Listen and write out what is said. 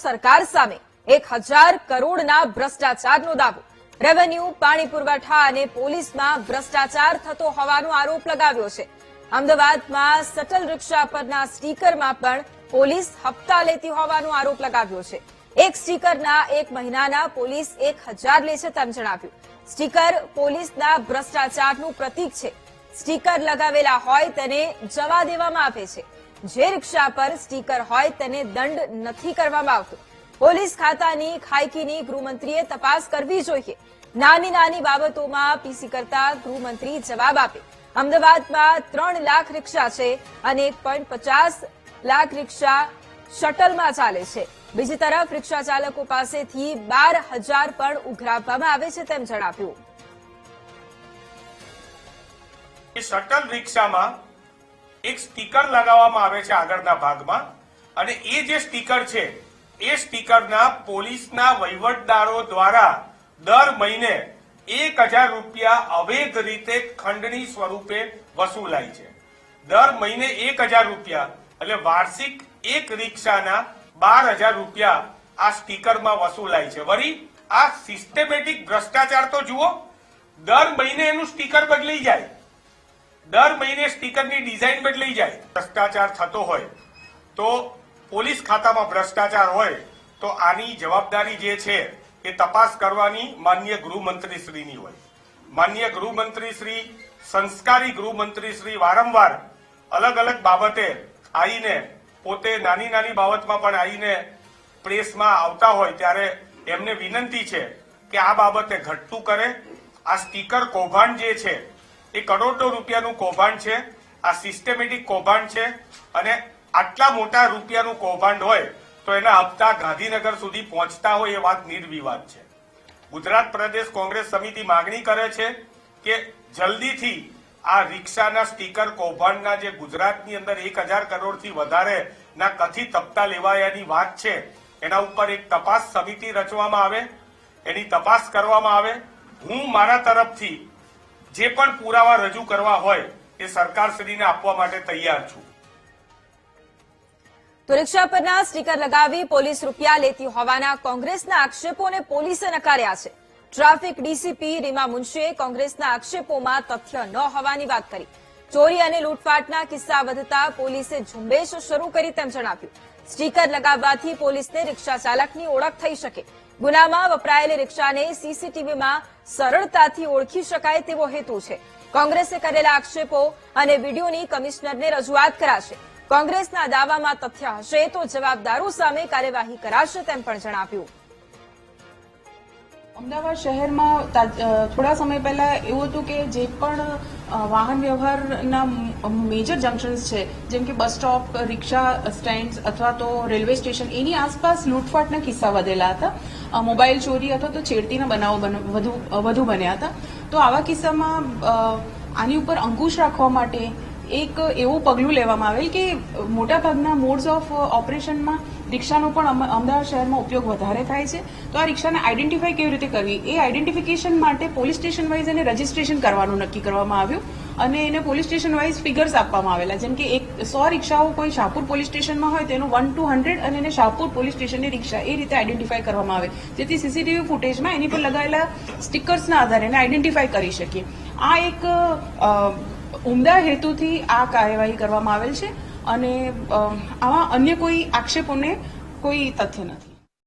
સરકાર સામે 1000 કરોડના ભ્રષ્ટાચારનો દાવો. રેવન્યુ, પાણી પુરવઠા અને પોલીસમાં ભ્રષ્ટાચાર થતો હોવાનો આરોપ લગાવ્યો છે. અમદાવાદમાં શટલ રિક્ષા પરના સ્ટીકરમાં પણ પોલીસ હપ્તા લેતી હોવાનો આરોપ લગાવ્યો છે. એક સ્ટીકરના 1 મહિનાના પોલીસ 1000 લે છે તેમ જણાવ્યું. સ્ટીકર પોલીસના ભ્રષ્ટાચારનું પ્રતીક છે. સ્ટીકર લગાવેલા હોય તેને જવા દેવામાં આવે છે. જે રિક્ષા પર સ્ટીકર હોય તેને દંડ નથી કરવામાં આવતો. પોલીસ ખાતાની ખાયકીની ગૃહમંત્રીએ તપાસ કરવી જોઈએ. નાની નાની બાબતોમાં પીસી કરતા ગૃહમંત્રી જવાબ આપે. અમદાવાદમાં 3 લાખ રિક્ષા છે અને 1.50 લાખ રિક્ષા શટલમાં ચાલે છે. બીજી તરફ રિક્ષા ચાલકો પાસેથી 12,000 પણ ઉઘરાવવામાં આવે છે તેમ જણાવ્યું. શટલ રિક્ષામાં એક સ્ટીકર લગાવવામાં આવે છે આગળના ભાગમાં, અને એ જે સ્ટીકર છે એ સ્ટીકરના પોલીસના વહીવટદારો દ્વારા દર મહિને 1000 રૂપિયા અવૈધ રીતે ખંડણી સ્વરૂપે વસૂલાય છે. દર મહિને 1000 રૂપિયા એટલે વાર્ષિક એક રિક્ષાના 12,000 રૂપિયા આ સ્ટીકરમાં વસૂલાય છે. વળી આ સિસ્ટેમેટિક ભ્રષ્ટાચાર તો જુઓ, દર મહિને એનું સ્ટીકર બદલી જાય, દર મહિને સ્ટીકરની ડિઝાઇન બદલાઈ જાય. ભ્રષ્ટાચાર થતો હોય તો પોલીસ ખાતામાં ભ્રષ્ટાચાર હોય તો આની જવાબદારી જે છે એ તપાસ કરવાની માનનીય ગૃહમંત્રીશ્રીની હોય. માનનીય ગૃહમંત્રીશ્રી, સંસ્કારી ગૃહમંત્રીશ્રી વારંવાર અલગ અલગ બાબતે આવીને, પોતે નાની નાની બાબતમાં પણ આવીને પ્રેસમાં આવતા હોય ત્યારે એમને વિનંતી છે કે આ બાબતે ઘટતું કરે. આ સ્ટીકર કૌભાંડ જે છે એ કરોડો રૂપિયાનું કૌભાંડ છે. આ સિસ્ટેમેટિક કૌભાંડ છે, અને આટલા મોટા રૂપિયાનું કૌભાંડ હોય તો એના હપ્તા ગાંધીનગર સુધી પહોંચતા હોય એ વાત નિર્વિવાદ છે. ગુજરાત પ્રદેશ કોંગ્રેસ સમિતિ માંગણી કરે છે કે જલ્દીથી આ રિક્ષાના સ્ટીકર કૌભાંડના જે ગુજરાતની અંદર 1000 કરોડથી વધારેના કથિત હપ્તા લેવાયાની વાત છે એના ઉપર એક તપાસ સમિતિ રચવામાં આવે, એની તપાસ કરવામાં આવે. હું મારા તરફથી જે પણ પુરાવા રજૂ કરવા હોય એ સરકારશ્રીને આપવા માટે તૈયાર છું. તો રિક્ષા પરના સ્ટીકર લગાવી પોલીસ રૂપિયા લેતી હોવાના કોંગ્રેસના આક્ષેપોને પોલીસે નકાર્યા છે. ટ્રાફિક ડીસીપી રીમા મુનશીએ કોંગ્રેસના આક્ષેપોમાં તથ્ય ન હોવાની વાત કરી. ચોરી અને લૂંટફાટના કિસ્સા વધતા પોલીસે ઝુંબેશ શરૂ કરી તેમ જણાવ્યું. સ્ટીકર લગાવવાથી પોલીસને રિક્ષા ચાલકની ઓળખ થઈ શકે. ગુનામાં વપરાયેલી રિક્ષાને સીસીટીવીમાં સરળતાથી ઓળખી શકાય તેવો હેતુ છે. કોંગ્રેસે કરેલા આક્ષેપો અને વિડીયોની કમિશનરને રજૂઆત કરાશે. કોંગ્રેસના દાવામાં તથ્ય હશે તો જવાબદારો સામે કાર્યવાહી કરાશે તેમ પણ જણાવ્યું. અમદાવાદ શહેરમાં થોડા સમય પહેલા એવું હતું કે જે પણ વાહન વ્યવહારના મેજર જંકશન્સ છે, જેમ કે બસ સ્ટોપ, રિક્ષા સ્ટેન્ડ અથવા તો રેલવે સ્ટેશન, એની આસપાસ લૂંટફાટના કિસ્સા વધેલા હતા. મોબાઈલ ચોરી અથવા તો છેડતીના બનાવો વધુ બન્યા હતા. તો આવા કિસ્સામાં આની ઉપર અંકુશ રાખવા માટે એક એવું પગલું લેવામાં આવેલ કે મોટાભાગના મોડ્સ ઓફ ઓપરેશનમાં રિક્ષાનો પણ અમદાવાદ શહેરમાં ઉપયોગ વધારે થાય છે. તો આ રિક્ષાને આઈડેન્ટિફાઈ કેવી રીતે કરવી, એ આઈડેન્ટિફિકેશન માટે પોલીસ સ્ટેશન વાઇઝ એને રજીસ્ટ્રેશન કરવાનું નક્કી કરવામાં આવ્યું, અને એને પોલીસ સ્ટેશન વાઇઝ ફિગર્સ આપવામાં આવેલા. જેમ કે 100 રિક્ષાઓ કોઈ શાહપુર પોલીસ સ્ટેશનમાં હોય તેનું 1 to 100 અને એને શાહપુર પોલીસ સ્ટેશનની રિક્ષા એ રીતે આઈડેન્ટિફાઈ કરવામાં આવે, જેથી સીસીટીવી ફૂટેજમાં એની પર લગાવેલા સ્ટીકર્સના આધારે એને આઈડેન્ટિફાઈ કરી શકીએ. આ એક ઉમદા હેતુથી આ કાર્યવાહી કરવામાં આવેલ છે, અને આવા અન્ય કોઈ આક્ષેપોને કોઈ તથ્ય નથી.